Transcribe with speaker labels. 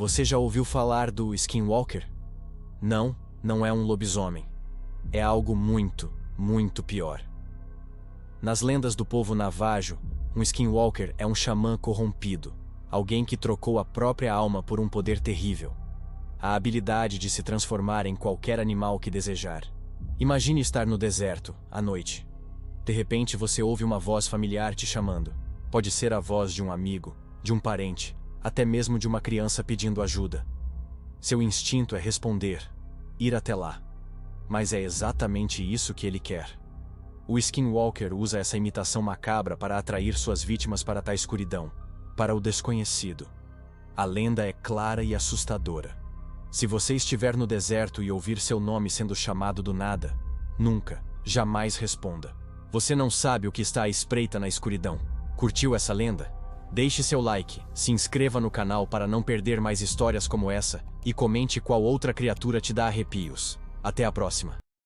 Speaker 1: Você já ouviu falar do Skinwalker? Não, não é um lobisomem. É algo muito, muito pior. Nas lendas do povo Navajo, um Skinwalker é um xamã corrompido, alguém que trocou a própria alma por um poder terrível, a habilidade de se transformar em qualquer animal que desejar. Imagine estar no deserto, à noite. De repente você ouve uma voz familiar te chamando. Pode ser a voz de um amigo, de um parente, até mesmo de uma criança pedindo ajuda. Seu instinto é responder, ir até lá. Mas é exatamente isso que ele quer. O Skinwalker usa essa imitação macabra para atrair suas vítimas para a escuridão, para o desconhecido. A lenda é clara e assustadora. Se você estiver no deserto e ouvir seu nome sendo chamado do nada, nunca, jamais responda. Você não sabe o que está à espreita na escuridão. Curtiu essa lenda? Deixe seu like, se inscreva no canal para não perder mais histórias como essa e comente qual outra criatura te dá arrepios. Até a próxima.